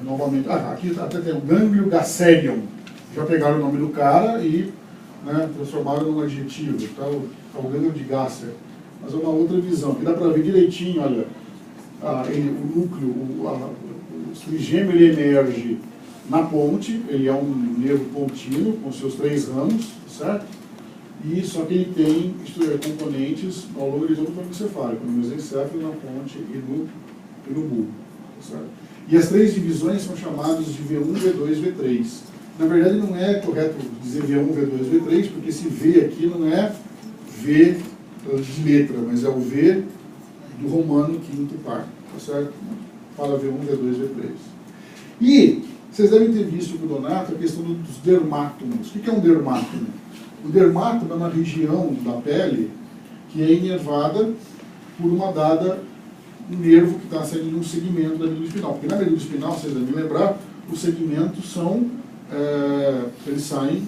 Novamente, aqui até tem o gânglio gasserion. Já pegaram o nome do cara e, né, transformaram num adjetivo. Tá o gânglio de Gasser. Mas é uma outra visão, que dá para ver direitinho, olha, o núcleo, o trigêmeo, ele emerge na ponte, ele é um nervo contínuo com seus 3 ramos, certo? E só que ele tem componentes ao longo do horizonte encefálico, no mesencéfalo, na ponte e no bulbo, certo? E as 3 divisões são chamadas de V1, V2 e V3. Na verdade, não é correto dizer V1, V2, V3, porque esse V aqui não é V de letra, mas é o V do romano quinto par, tá certo? Fala V1, V2, V3. E vocês devem ter visto com o Donato a questão dos dermátomos. O que é um dermátomo? O dermátomo é uma região da pele que é inervada por um nervo que está saindo de um segmento da medula espinal. Porque na medula espinal, vocês devem lembrar, os segmentos eles saem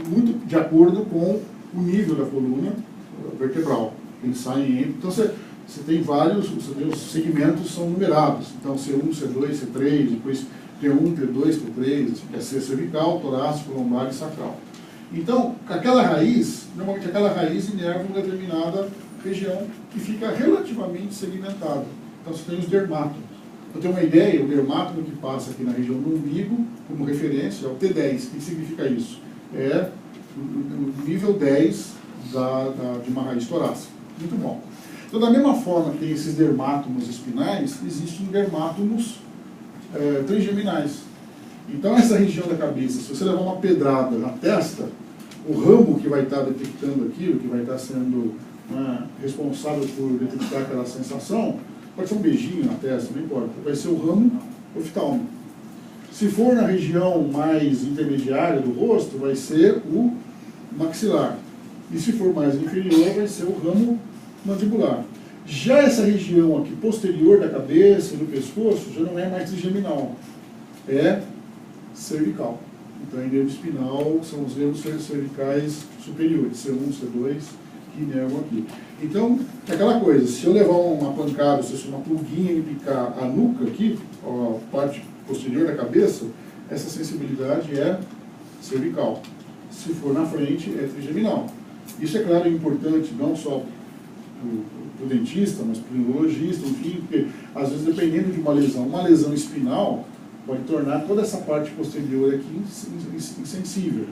muito de acordo com o nível da coluna vertebral. Eles saem então você tem os segmentos são numerados. Então C1, C2, C3, depois T1, T2, T3, é C cervical, torácico, lombar e sacral. Então, normalmente aquela raiz inerva uma determinada região que fica relativamente segmentada. Então você tem os dermátomos. Para ter uma ideia, o dermátomo que passa aqui na região do umbigo, como referência, é o T10. O que significa isso? É o nível 10 de uma raiz torácica. Muito bom. Então, da mesma forma que tem esses dermátomos espinais, existem dermátomos trigeminais. Então, essa região da cabeça, se você levar uma pedrada na testa, o ramo que vai estar detectando aquilo, que vai estar sendo responsável por detectar aquela sensação, pode ser um beijinho na testa, não importa, vai ser o ramo oftálmico. Se for na região mais intermediária do rosto, vai ser o maxilar. E se for mais inferior, vai ser o ramo mandibular. Já essa região aqui posterior da cabeça e do pescoço já não é mais trigeminal, é cervical. Então, em nervo espinal, são os nervos cervicais superiores, C1, C2, que inervam aqui. Então, é aquela coisa, se eu levar uma pancada, se uma pulguinha me picar a nuca aqui, a parte posterior da cabeça, essa sensibilidade é cervical. Se for na frente, é trigeminal. Isso, é claro, é importante, não só para o dentista, mas para o neurologista, enfim, porque, às vezes, dependendo de uma lesão espinal, pode tornar toda essa parte posterior aqui insensível.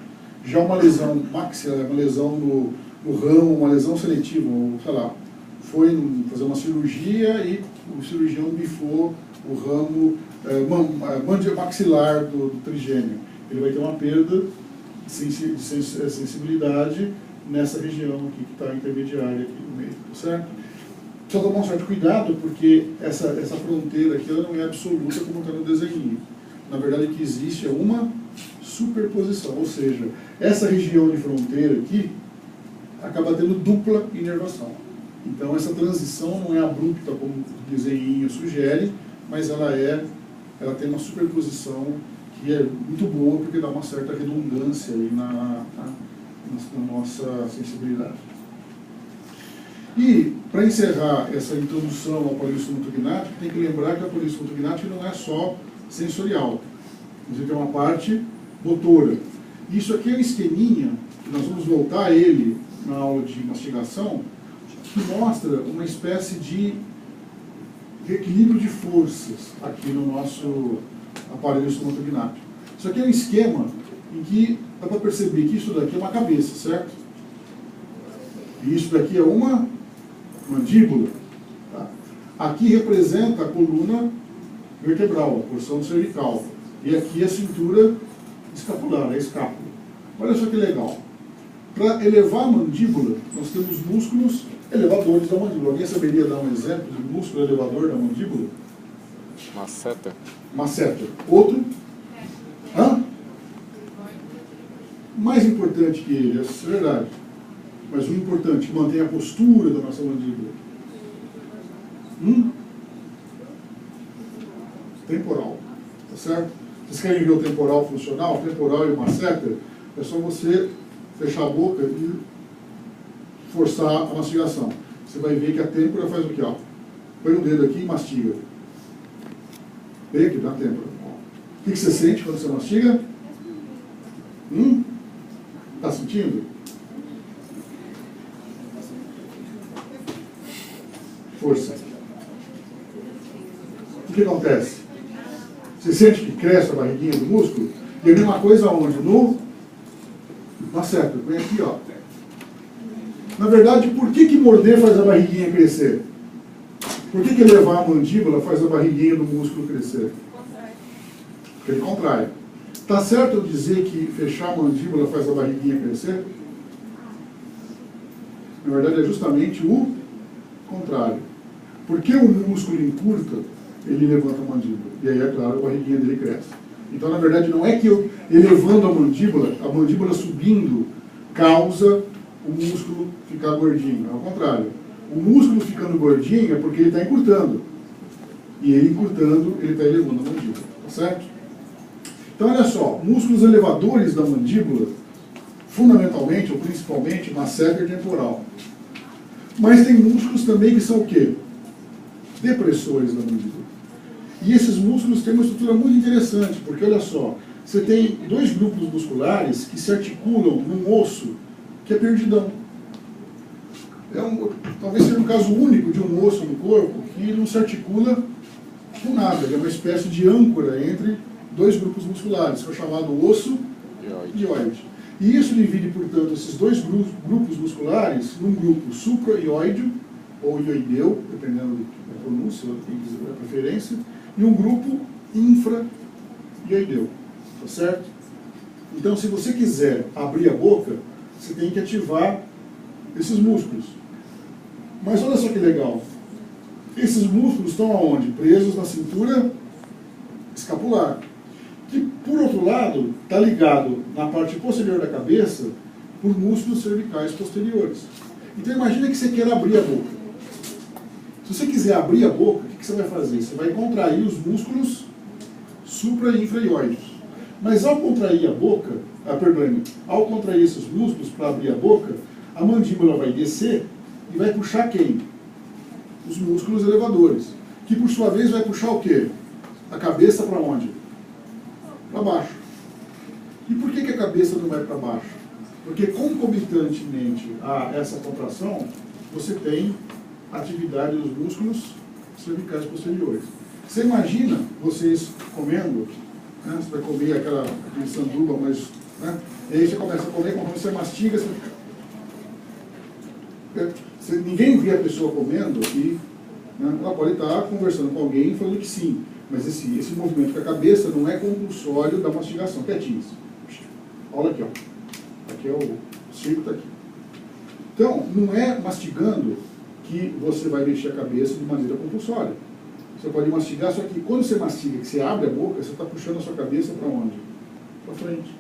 Já uma lesão maxilar, uma lesão no ramo, uma lesão seletiva, ou, sei lá, foi fazer uma cirurgia e o cirurgião bifou o ramo maxilar do trigêmeo. Ele vai ter uma perda de sensibilidade nessa região aqui que está intermediária aqui no meio, certo? Só tomar um certo cuidado, porque essa fronteira aqui ela não é absoluta como está no desenho. Na verdade, o que existe é uma superposição, ou seja, essa região de fronteira aqui acaba tendo dupla inervação. Então, essa transição não é abrupta como o desenho sugere, mas ela tem uma superposição que é muito boa, porque dá uma certa redundância aí na nossa sensibilidade. E, para encerrar essa introdução ao polistomato gnático, tem que lembrar que a polistomato gnático não é só sensorial. Você tem uma parte motora. Isso aqui é um esqueminha, que nós vamos voltar a ele na aula de mastigação, que mostra uma espécie de equilíbrio de forças aqui no nosso aparelho estomatognático. Isso aqui é um esquema em que dá para perceber que isso daqui é uma cabeça, certo? E isso daqui é uma mandíbula. Tá? Aqui representa a coluna vertebral, a porção cervical. E aqui a cintura escapular, a escápula. Olha só que legal. Para elevar a mandíbula, nós temos músculos elevadores da mandíbula. Alguém saberia dar um exemplo de músculo elevador da mandíbula? Masseter. Masseter. Outro? Hã? Mais importante que ele, essa é verdade. Mas o importante, que mantém a postura da nossa mandíbula. Temporal. Tá certo? Vocês querem ver o temporal funcional? O temporal e o masseter? É só você fechar a boca e forçar a mastigação. Você vai ver que a têmpora faz o quê? Ó? Põe o dedo aqui e mastiga. Vem aqui, dá tempo. O que você sente quando você mastiga? Está sentindo? Força. O que acontece? Você sente que cresce a barriguinha do músculo? E a mesma coisa onde? No masseter. Põe aqui, ó. Na verdade, por que morder faz a barriguinha crescer? Por que levar a mandíbula faz a barriguinha do músculo crescer? Porque ele contrai. Está certo eu dizer que fechar a mandíbula faz a barriguinha crescer? Na verdade, é justamente o contrário. Porque o músculo encurta, ele levanta a mandíbula. E aí, é claro, a barriguinha dele cresce. Então, na verdade, não é que eu elevando a mandíbula subindo, causa o músculo ficar gordinho. Ao contrário. O músculo ficando gordinho é porque ele está encurtando. E ele encurtando, ele está elevando a mandíbula. Tá certo? Então, olha só. Músculos elevadores da mandíbula, fundamentalmente, ou principalmente, masseter temporal. Mas tem músculos também que são o quê? Depressores da mandíbula. E esses músculos têm uma estrutura muito interessante, porque, olha só, você tem dois grupos musculares que se articulam num osso que é perdidão. Talvez seja um caso único de um osso no corpo que não se articula com nada. Ele é uma espécie de âncora entre dois grupos musculares, que é o chamado osso ióide. E isso divide, portanto, esses dois grupos musculares num grupo supra-ióideo, ou ioideu, dependendo da pronúncia, da preferência, e um grupo infra-ioideu. Tá certo? Então, se você quiser abrir a boca, você tem que ativar esses músculos. Mas olha só que legal. Esses músculos estão aonde? Presos na cintura escapular. Que, por outro lado, está ligado na parte posterior da cabeça por músculos cervicais posteriores. Então, imagina que você quer abrir a boca. Se você quiser abrir a boca, o que você vai fazer? Você vai contrair os músculos supra- e infra-ióideos. Mas ao contrair a boca, ao contrair esses músculos para abrir a boca, a mandíbula vai descer e vai puxar quem? Os músculos elevadores. Que por sua vez vai puxar o quê? A cabeça para onde? Para baixo. E por que a cabeça não vai para baixo? Porque concomitantemente a essa contração, você tem atividade dos músculos cervicais posteriores. Você imagina vocês comendo, né? Você vai comer aquele sanduba, mas, né? E aí você começa a comer, quando você mastiga, ninguém vê a pessoa comendo e, né, ela pode estar conversando com alguém falando que sim, mas esse movimento com a cabeça não é compulsório da mastigação, quietinho. Olha aqui, ó. Aqui é o círculo, está aqui. Então, não é mastigando que você vai mexer a cabeça de maneira compulsória. Você pode mastigar, só que quando você mastiga, que você abre a boca, você está puxando a sua cabeça para onde? Para frente.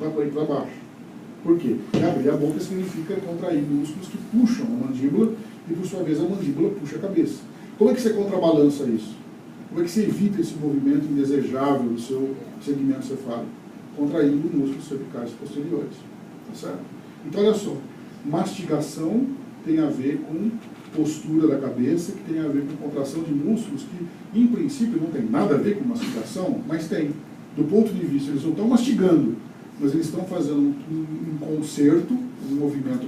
Não para para baixo. Por quê? Porque abrir a boca significa contrair músculos que puxam a mandíbula e, por sua vez, a mandíbula puxa a cabeça. Como é que você contrabalança isso? Como é que você evita esse movimento indesejável do seu segmento cefálico? Contraindo músculos cervicais posteriores. Tá certo? Então, olha só. Mastigação tem a ver com postura da cabeça, que tem a ver com contração de músculos que, em princípio, não tem nada a ver com mastigação, mas tem. Do ponto de vista, eles não estão mastigando, mas eles estão fazendo um concerto, um movimento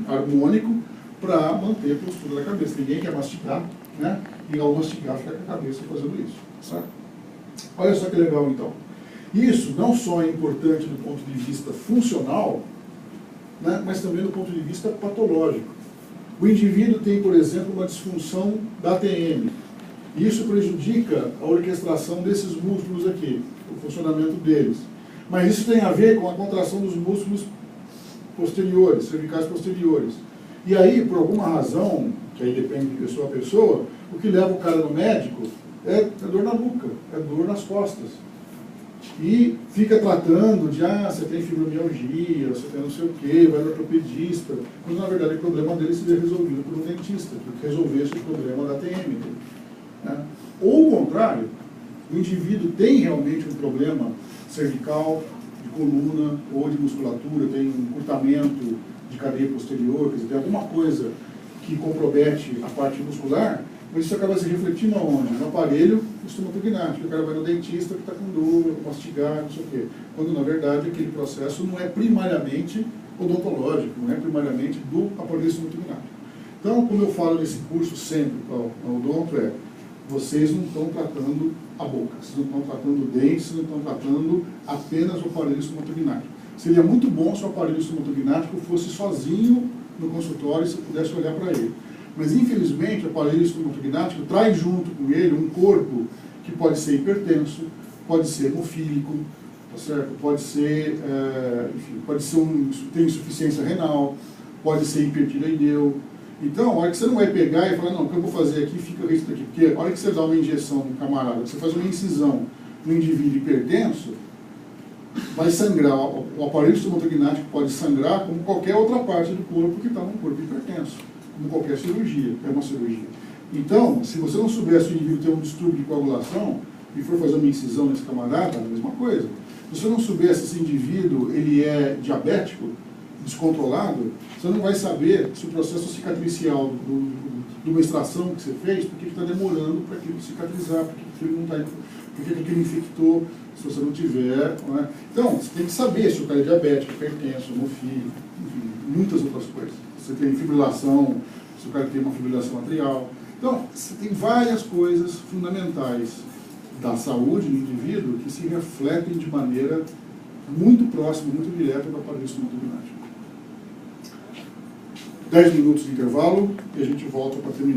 harmônico para manter a postura da cabeça. Ninguém quer mastigar, né? E ao mastigar fica com a cabeça fazendo isso. Certo? Olha só que legal, então. Isso não só é importante do ponto de vista funcional, né, mas também do ponto de vista patológico. O indivíduo tem, por exemplo, uma disfunção da ATM. E isso prejudica a orquestração desses músculos aqui, o funcionamento deles. Mas isso tem a ver com a contração dos músculos posteriores, cervicais posteriores. E aí, por alguma razão, que aí depende de pessoa a pessoa, o que leva o cara no médico é dor na nuca, é dor nas costas. E fica tratando de, você tem fibromialgia, você tem não sei o quê, vai no ortopedista, quando na verdade o problema dele seria resolvido por um dentista, que resolvesse o problema da TM dele. Né? Ou o contrário, o indivíduo tem realmente um problema cervical, de coluna ou de musculatura, tem um encurtamento de cadeia posterior, quer dizer, tem alguma coisa que compromete a parte muscular, mas isso acaba se refletindo aonde? No aparelho estomatognate, o cara vai no dentista que está com dor, mastigar, não sei o quê. Quando, na verdade, aquele processo não é primariamente odontológico, não é primariamente do aparelho estomatognate. Então, como eu falo nesse curso sempre para o odonto, vocês não estão tratando a boca, vocês não estão tratando o dente, vocês não estão tratando apenas o aparelho estomatognate. Seria muito bom se o aparelho estomatognatico fosse sozinho no consultório e você pudesse olhar para ele. Mas, infelizmente, o aparelho estomatognatico traz junto com ele um corpo que pode ser hipertenso, pode ser hemofílico, tá certo? Pode ser, tem insuficiência renal, pode ser hipertireoideu. Então, a hora que você não vai pegar e falar, não, o que eu vou fazer aqui fica isso aqui. Porque a hora que você dá uma injeção no camarada, você faz uma incisão no indivíduo hipertenso, vai sangrar. O aparelho estomatognatico pode sangrar como qualquer outra parte do corpo que está num corpo hipertenso, como qualquer cirurgia, é uma cirurgia. Então, se você não souber se o indivíduo tem um distúrbio de coagulação e for fazer uma incisão nesse camarada, é a mesma coisa. Se você não souber se esse indivíduo ele é diabético, descontrolado, você não vai saber se o processo cicatricial de uma extração que você fez, porque está demorando para aquilo cicatrizar, porque aquilo infectou, se você não tiver. Não é? Então, você tem que saber se o cara é diabético, hipertenso, hemofílico, enfim, muitas outras coisas. Você tem fibrilação, se o cara tem uma fibrilação atrial. Então, você tem várias coisas fundamentais da saúde do indivíduo que se refletem de maneira muito próxima, muito direta do aparelho estomatognatico. 10 minutos de intervalo e a gente volta para terminar.